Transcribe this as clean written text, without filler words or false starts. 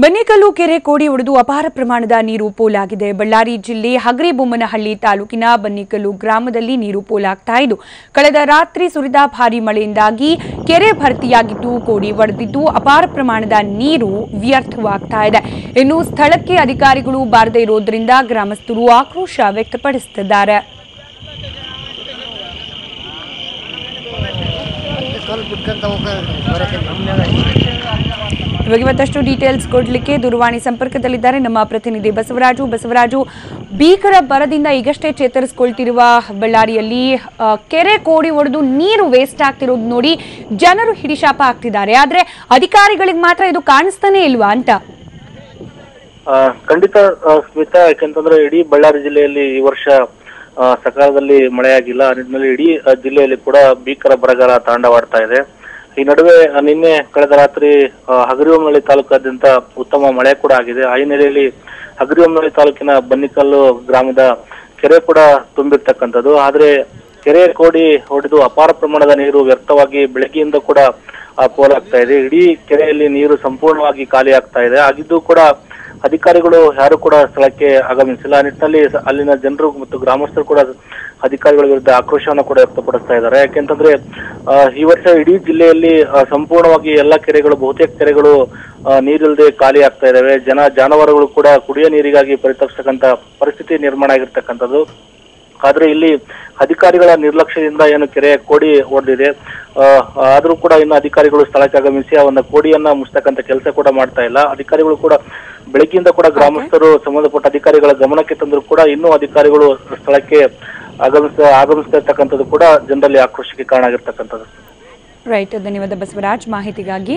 ಬನ್ನಿಕಲ್ಲು ಕೆರೆ ಕೋಡಿ ಒಡೆದು ಅಪಾರ ಪ್ರಮಾಣದ ನೀರು ಪೋಲಾಗಿದೆ. ಬಳ್ಳಾರಿ ಜಿಲ್ಲೆ ಹಗರಿಬೊಮ್ಮನಹಳ್ಳಿ ತಾಲೂಕಿನ ಬನ್ನಿಕಲ್ಲು ಗ್ರಾಮದಲ್ಲಿ ನೀರು ಪೋಲಾಗ್ತಾ ಇದ್ದು, ಕಳೆದ ರಾತ್ರಿ ಸುರಿದ ಭಾರೀ ಮಳೆಯಿಂದಾಗಿ ಕೆರೆ ಭರ್ತಿಯಾಗಿದ್ದು ಕೋಡಿ ಒಡೆದಿದ್ದು ಅಪಾರ ಪ್ರಮಾಣದ ನೀರು ವ್ಯರ್ಥವಾಗ್ತಾ ಇದೆ. ಇನ್ನು ಸ್ಥಳಕ್ಕೆ ಅಧಿಕಾರಿಗಳು ಬಾರದೇ ಇರೋದ್ರಿಂದ ಗ್ರಾಮಸ್ಥರು ಆಕ್ರೋಶ ವ್ಯಕ್ತಪಡಿಸುತ್ತಿದ್ದಾರೆ. ಇವಾಗ ಇವತ್ತಷ್ಟು ಡೀಟೇಲ್ಸ್ ಕೊಡ್ಲಿಕ್ಕೆ ದೂರವಾಣಿ ಸಂಪರ್ಕದಲ್ಲಿದ್ದಾರೆ ನಮ್ಮ ಪ್ರತಿನಿಧಿ ಬಸವರಾಜು. ಭೀಕರ ಬರದಿಂದ ಈಗಷ್ಟೇ ಚೇತರಿಸಿಕೊಳ್ತಿರುವ ಬಳ್ಳಾರಿಯಲ್ಲಿ ಕೆರೆ ಕೋಡಿ ಒಡೆದು ನೀರು ವೇಸ್ಟ್ ಆಗ್ತಿರೋದು ನೋಡಿ ಜನರು ಹಿಡಿಶಾಪ ಆಗ್ತಿದ್ದಾರೆ. ಆದ್ರೆ ಅಧಿಕಾರಿಗಳಿಗೆ ಮಾತ್ರ ಇದು ಕಾಣಿಸ್ತಾನೆ ಇಲ್ವಾ ಅಂತ? ಖಂಡಿತ ಸ್ಮಿತಾ, ಯಾಕಂತಂದ್ರೆ ಇಡೀ ಬಳ್ಳಾರಿ ಜಿಲ್ಲೆಯಲ್ಲಿ ಈ ವರ್ಷ ಸಕಾಲದಲ್ಲಿ ಮಳೆಯಾಗಿಲ್ಲ. ಆ ನಿಟ್ಟಿನಲ್ಲಿ ಇಡೀ ಜಿಲ್ಲೆಯಲ್ಲಿ ಕೂಡ ಭೀಕರ ಬರಗಾಲ ತಾಂಡವಾಡ್ತಾ ಇದೆ. ಈ ನಡುವೆ ನಿನ್ನೆ ಕಳೆದ ರಾತ್ರಿ ಹಗರಿಬೊಮ್ಮನಹಳ್ಳಿ ತಾಲೂಕಾದ್ಯಂತ ಉತ್ತಮ ಮಳೆ ಕೂಡ ಆಗಿದೆ. ಆ ಹಿನ್ನೆಲೆಯಲ್ಲಿ ಹಗರಿಬೊಮ್ಮನಹಳ್ಳಿ ತಾಲೂಕಿನ ಬನ್ನಿಕಲ್ಲು ಗ್ರಾಮದ ಕೆರೆ ಕೂಡ ತುಂಬಿರ್ತಕ್ಕಂಥದ್ದು. ಆದ್ರೆ ಕೆರೆ ಕೋಡಿ ಹೊಡೆದು ಅಪಾರ ಪ್ರಮಾಣದ ನೀರು ವ್ಯರ್ಥವಾಗಿ ಬೆಳಗ್ಗೆಯಿಂದ ಕೂಡ ಪೋಲಾಗ್ತಾ ಇದೆ. ಇಡೀ ಕೆರೆಯಲ್ಲಿ ನೀರು ಸಂಪೂರ್ಣವಾಗಿ ಖಾಲಿ ಆಗ್ತಾ ಇದೆ. ಆಗಿದ್ದು ಕೂಡ ಅಧಿಕಾರಿಗಳು ಯಾರು ಕೂಡ ಸ್ಥಳಕ್ಕೆ ಆಗಮಿಸಿಲ್ಲ. ಆ ನಿಟ್ಟಿನಲ್ಲಿ ಅಲ್ಲಿನ ಜನರು ಮತ್ತು ಗ್ರಾಮಸ್ಥರು ಕೂಡ ಅಧಿಕಾರಿಗಳ ವಿರುದ್ಧ ಆಕ್ರೋಶವನ್ನು ಕೂಡ ವ್ಯಕ್ತಪಡಿಸ್ತಾ ಇದ್ದಾರೆ. ಯಾಕೆಂತಂದ್ರೆ ಈ ವರ್ಷ ಇಡೀ ಜಿಲ್ಲೆಯಲ್ಲಿ ಸಂಪೂರ್ಣವಾಗಿ ಎಲ್ಲ ಕೆರೆಗಳು, ಬಹುತೇಕ ಕೆರೆಗಳು ನೀರಿಲ್ಲದೆ ಖಾಲಿ ಆಗ್ತಾ ಇದಾವೆ. ಜಾನುವಾರುಗಳು ಕೂಡ ಕುಡಿಯೋ ನೀರಿಗಾಗಿ ಪರಿತಪಿಸ್ತಕ್ಕಂಥ ಪರಿಸ್ಥಿತಿ ನಿರ್ಮಾಣ ಆಗಿರ್ತಕ್ಕಂಥದ್ದು. ಆದ್ರೆ ಇಲ್ಲಿ ಅಧಿಕಾರಿಗಳ ನಿರ್ಲಕ್ಷ್ಯದಿಂದ ಏನು ಕೆರೆ ಕೋಡಿ ಹೊಡೆದಿದೆ, ಆದ್ರೂ ಕೂಡ ಇನ್ನು ಅಧಿಕಾರಿಗಳು ಸ್ಥಳಕ್ಕೆ ಆಗಮಿಸಿ ಆ ಒಂದು ಕೋಡಿಯನ್ನ ಮುಚ್ಚತಕ್ಕಂಥ ಕೆಲಸ ಕೂಡ ಮಾಡ್ತಾ ಇಲ್ಲ. ಅಧಿಕಾರಿಗಳು ಕೂಡ ಬೆಳಗ್ಗೆಯಿಂದ ಕೂಡ ಗ್ರಾಮಸ್ಥರು ಸಂಬಂಧಪಟ್ಟ ಅಧಿಕಾರಿಗಳ ಗಮನಕ್ಕೆ ತಂದರೂ ಕೂಡ ಇನ್ನೂ ಅಧಿಕಾರಿಗಳು ಸ್ಥಳಕ್ಕೆ ಆಗಮಿಸ್ತಾ ಇರ್ತಕ್ಕಂಥದ್ದು ಕೂಡ ಜನರಲ್ಲಿ ಆಕ್ರೋಶಕ್ಕೆ ಕಾರಣ ಆಗಿರ್ತಕ್ಕಂಥದ್ದು. ರೈಟ್, ಧನ್ಯವಾದ ಬಸವರಾಜ್ ಮಾಹಿತಿಗಾಗಿ.